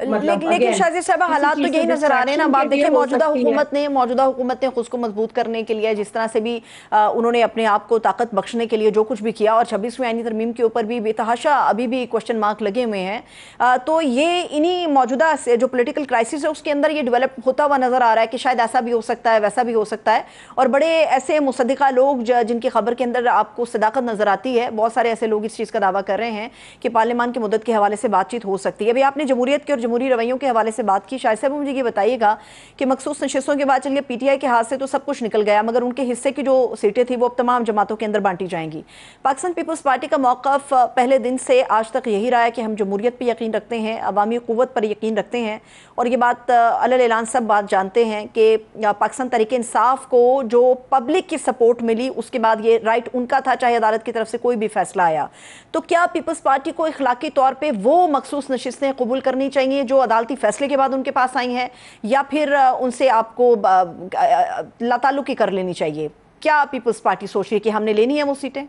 مطلب لیکن شازیہ صاحبہ حالات تو یہی نظر آ رہے ہیں نا. آپ دیکھیں موجودہ حکومت نے خود کو مضبوط کرنے کے لیے جس طرح سے بھی انہوں نے اپنے آپ کو طاقت بخشنے کے لیے جو کچھ بھی کیا, اور 26ویں آئینی ترمیم کے اوپر بھی بے تحاشا ابھی بھی کوشچن مارک لگے ہوئے ہیں, تو یہ انہی موجودہ جو پولیٹیکل کرائسس ہے اس کے اندر یہ ڈیولپ ہوتا ہوا نظر آ رہا ہے کہ شاید ایسا بھی ہو سکتا ہے, ویسا بھی ہو سکتا ہے. اور بڑے ایسے مصدقہ لوگ جن کی خبر کے اندر آپ کو صداقت نظر آتی ہے, بہت سارے ایسے لوگ اس چیز کا دعویٰ کر رہے ہیں کہ پارلیمان کی مدت کے حوالے سے بات چیت ہو سکتی ہے. ابھی آپ نے جمہوریت کے اور جمہوری رویوں کے حوالے سے بات کی. شاہد صاحب مجھے یہ بتائیے گا کہ مخصوص نشستوں کے بعد چلیے پی ٹی آئی کے ہاتھ سے تو سب کچھ نکل گیا, مگر ان کے حصے کی جو سیٹیں تھیں وہ اب تمام جماعتوں کے اندر بانٹی جائیں گی. پاکستان پیپلز پارٹی کا موقف پہلے دن سے آج تک یہی رہا ہے کہ ہم جمہوریت پہ یقین رکھتے ہیں, عوامی قوت پر یقین رکھتے ہیں, اور یہ بات علی الاعلان سب بات جانتے ہیں کہ پاکستان تحریک انصاف کو جو پبلک کی سپورٹ ملی اس کے بعد یہ رائٹ ان کا تھا چاہے عدالت کی طرف سے کوئی بھی فیصلہ آیا. تو کیا پیپلز پارٹی کو اخلاقی طور پہ وہ مخصوص نشستیں قبول کرنی چاہیے جو عدالتی فیصلے کے بعد ان کے پاس آئی ہیں, یا پھر ان سے آپ کو لا تعلقی کر لینی چاہیے؟ کیا پیپلز پارٹی سوچ رہی ہے کہ ہم نے لینی ہے وہ سیٹیں؟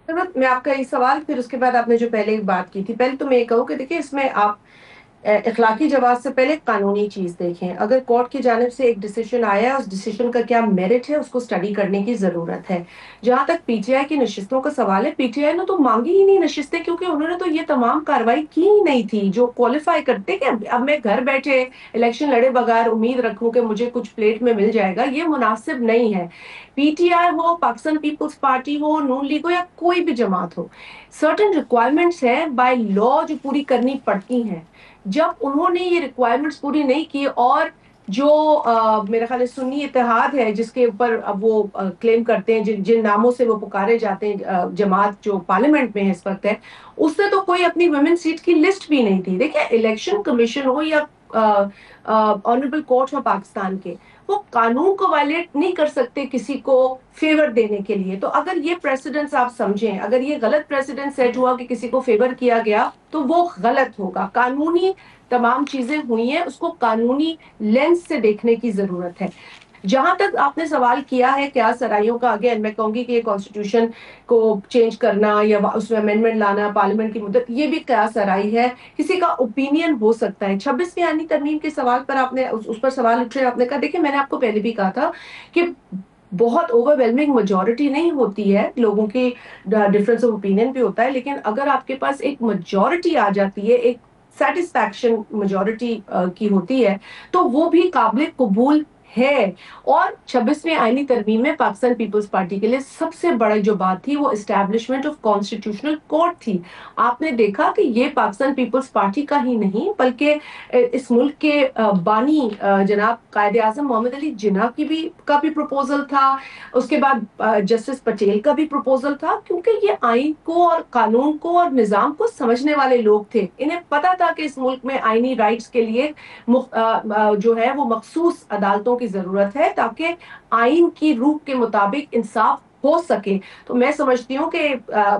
میں آپ کا یہ سوال پھر اس کے بعد آپ نے جو پہلے بات کی تھی, پہلے تو میں یہ کہوں کہ دیکھیں اس میں آپ اخلاقی جواز سے پہلے قانونی چیز دیکھیں. اگر کورٹ کی جانب سے ایک ڈیسیشن آیا ہے, اس ڈیسیشن کا کیا میرٹ ہے, اس کو اسٹڈی کرنے کی ضرورت ہے. جہاں تک پی ٹی آئی کی نشستوں کا سوال ہے, پی ٹی آئی نے تو مانگی ہی نہیں نشستیں, کیونکہ انہوں نے تو یہ تمام کارروائی کی ہی نہیں تھی جو کوالیفائی کرتے کہ اب میں گھر بیٹھے الیکشن لڑے بغیر امید رکھوں کہ مجھے کچھ پلیٹ میں مل جائے گا. یہ مناسب نہیں ہے. پی ٹی آئی ہو, پاکستان پیپلز پارٹی ہو, نون لیگ ہو, یا کوئی بھی جماعت ہو, سرٹن ریکوائرمنٹس ہیں بائی لا جو پوری کرنی پڑتی ہیں. جب انہوں نے یہ ریکوائرمنٹس پوری نہیں کی, اور جو میرا خیال ہے سنی اتحاد ہے جس کے اوپر اب وہ کلیم کرتے ہیں, جن ناموں سے وہ پکارے جاتے ہیں, جماعت جو پارلیمنٹ میں ہے اس وقت ہے, اس نے تو کوئی اپنی ویمن سیٹ کی لسٹ بھی نہیں تھی. دیکھیں الیکشن کمیشن ہو یا آنریبل کورٹ ہو پاکستان کے, وہ قانون کو وائلیٹ نہیں کر سکتے کسی کو فیور دینے کے لیے. تو اگر یہ پریسیڈنس آپ سمجھیں, اگر یہ غلط پریسیڈنس سیٹ ہوا کہ کسی کو فیور کیا گیا تو وہ غلط ہوگا. قانونی تمام چیزیں ہوئی ہیں, اس کو قانونی لینس سے دیکھنے کی ضرورت ہے. جہاں تک آپ نے سوال کیا ہے کیا سرائیوں کا, اگین میں کہوں گی کہ یہ کانسٹیٹیوشن کو چینج کرنا یا اس میں امینڈمنٹ لانا, پارلیمنٹ کی مدت, یہ بھی کیا سرائی ہے, کسی کا اوپینین ہو سکتا ہے. 26ویں آئینی ترمیم کے سوال پر آپ نے اس پر سوال اٹھے, آپ نے کہا دیکھیں میں نے آپ کو پہلے بھی کہا تھا کہ بہت اوور ویلمنگ میجورٹی نہیں ہوتی ہے, لوگوں کی ڈفرینس آف اوپینین بھی ہوتا ہے, لیکن اگر آپ کے پاس ایک میجورٹی آ جاتی ہے, ایک سیٹسفیکشن میجورٹی کی ہوتی ہے, تو وہ بھی قابل قبول ہے. اور 26ویں آئینی ترمیم میں پاکستان پیپلز پارٹی کے لیے سب سے بڑی جو بات تھی وہ اسٹیبلشمنٹ آف کانسٹیٹیوشنل کورٹ تھی. آپ نے دیکھا کہ یہ پاکستان پیپلز پارٹی کا ہی نہیں بلکہ اس ملک کے بانی جناب قائد اعظم محمد علی جناح کا بھی پروپوزل تھا, اس کے بعد جسٹس پٹیل کا بھی پروپوزل تھا, کیونکہ یہ آئین کو اور قانون کو اور نظام کو سمجھنے والے لوگ تھے. انہیں پتا تھا کہ اس ملک میں آئینی رائٹس کے لیے جو ہے وہ مخصوص عدالتوں کی ضرورت ہے تاکہ آئین کی روح کے مطابق انصاف ہو سکے. تو میں سمجھتی ہوں کہ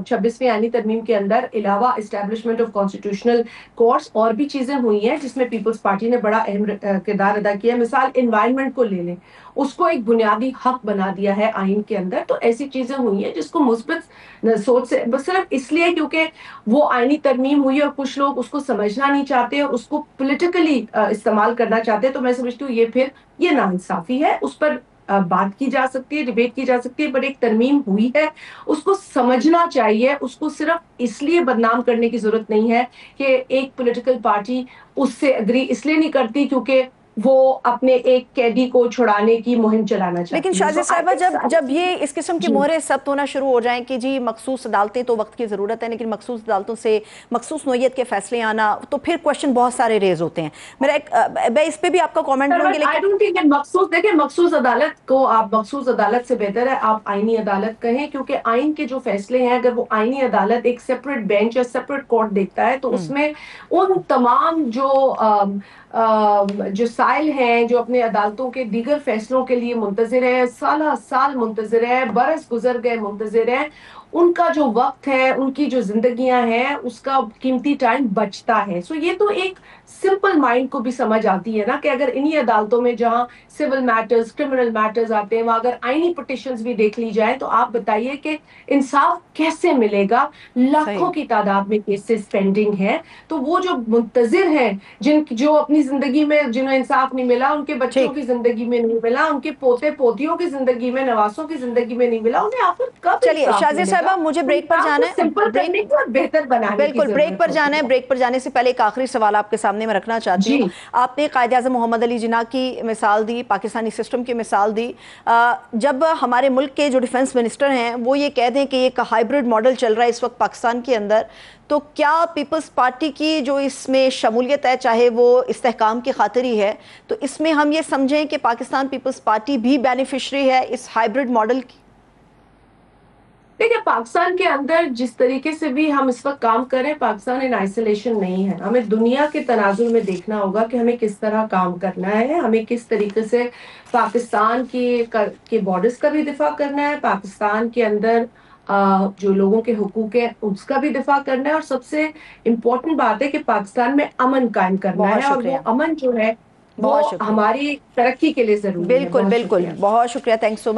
26ویں آئینی ترمیم کے اندر علاوہ اسٹیبلشمنٹ آف کانسٹیٹیوشنل کورٹس اور بھی چیزیں ہوئی ہیں جس میں پیپلز پارٹی نے بڑا اہم کردار ادا کیا ہے. مثال انوائرمنٹ کو لے لیں, اس کو ایک بنیادی حق بنا دیا ہے آئین کے اندر. تو ایسی چیزیں ہوئی ہیں جس کو مثبت سوچ سے, بس صرف اس لیے کیونکہ وہ آئینی ترمیم ہوئی اور کچھ لوگ اس کو سمجھنا نہیں چاہتے اور اس کو پولیٹیکلی استعمال کرنا چاہتے ہیں, تو میں سمجھتی ہوں یہ ناانصافی ہے. اس پر بات کی جا سکتی ہے, ڈیبیٹ کی جا سکتی ہے, بٹ ایک ترمیم ہوئی ہے, اس کو سمجھنا چاہیے. اس کو صرف اس لیے بدنام کرنے کی ضرورت نہیں ہے کہ ایک پولیٹیکل پارٹی اس سے اگری اس لیے نہیں کرتی کیونکہ وہ اپنے ایک قیدی کو چھڑانے کی مہم چلانا چاہتی ہے. لیکن شازیہ صاحبہ جب یہ اس قسم کی جی مہریں ثبت ہونا شروع ہو جائیں کہ جی مخصوص عدالتیں تو وقت کی ضرورت ہے, لیکن مخصوص عدالتوں سے مخصوص نوعیت کے فیصلے آنا, تو پھر کوشچن بہت سارے ریز ہوتے ہیں. میں اس پہ بھی آپ کا کامنٹ لوں گی, لیکن دیکھیں مخصوص عدالت کو آپ مخصوص عدالت سے بہتر ہے آپ آئینی عدالت کہیں, کیونکہ آئین کے جو فیصلے ہیں اگر وہ آئینی عدالت ایک سیپریٹ بینچ یا سیپریٹ کورٹ دیکھتا ہے تو اس میں ان تمام جو سائل ہیں جو اپنے عدالتوں کے دیگر فیصلوں کے لیے منتظر ہیں, سالہ سال منتظر ہیں, برس گزر گئے منتظر ہیں, ان کا جو وقت ہے، ان کی جو زندگیاں ہیں، اس کا قیمتی ٹائم بچتا ہے. سو یہ تو ایک سمپل مائنڈ کو بھی سمجھ آتی ہے نا کہ اگر انہی عدالتوں میں جہاں سول میٹرز، کرمنل میٹرز آتے ہیں، وہاں اگر آئینی پٹیشنز بھی دیکھ لی جائیں تو آپ بتائیے کہ انصاف کیسے ملے گا. صحیح. لاکھوں کی تعداد میں کیسز پینڈنگ ہیں. تو وہ جو منتظر ہیں، جو اپنی زندگی میں جنہیں انصاف نہیں ملا، ان کے بچوں ٹھیک. کی زندگی میں نہیں ملا، ان کے پوتے پوتیوں کی زندگی میں، نواسوں کی زندگی میں نہیں ملا، انہیں آخر کب چلیے انصاف شازیہ ملے گا؟ صاحبہ مجھے بریک پر انصاف کو جانا ہے. سمپل کرنے کی اور بہتر بنانے کی بالکل بریک پر ضرورت جانا ہوتی ہے. ہے. بریک پر جانے سے پہلے ایک آخری سوال آپ کے سامنے میں رکھنا چاہتی ہوں. جی آپ نے قائد اعظم محمد علی جناح کی مثال دی، پاکستانی سسٹم کی مثال دی. جب ہمارے ملک کے جو ڈیفنس منسٹر ہیں وہ یہ کہہ دیں کہ ایک ہائیبرڈ ماڈل چل رہا ہے اس وقت پاکستان کے اندر، تو کیا پیپلز پارٹی کی جو اس میں شمولیت ہے، چاہے وہ استحکام کی خاطر ہی ہے، تو اس میں ہم یہ سمجھیں کہ پاکستان پیپلز پارٹی بھی بینیفیشری ہے اس ہائیبرڈ ماڈل کی؟ دیکھیں، پاکستان کے اندر جس طریقے سے بھی ہم اس وقت کام کر رہے ہیں، پاکستان ان آئسولیشن نہیں ہے. ہمیں دنیا کے تناظر میں دیکھنا ہوگا کہ ہمیں کس طرح کام کرنا ہے، ہمیں کس طریقے سے پاکستان کے بارڈرز کا بھی دفاع کرنا ہے، پاکستان کے اندر جو لوگوں کے حقوق ہیں اس کا بھی دفاع کرنا ہے، اور سب سے امپورٹنٹ بات ہے کہ پاکستان میں امن قائم کرنا بہت ہے. اور وہ شکریہ. امن جو ہے وہ بہت شکریہ. ہماری ترقی کے لیے ضروری ہے. بالکل بہت بالکل. شکریہ. بہت شکریہ. تھینکس سو مچ.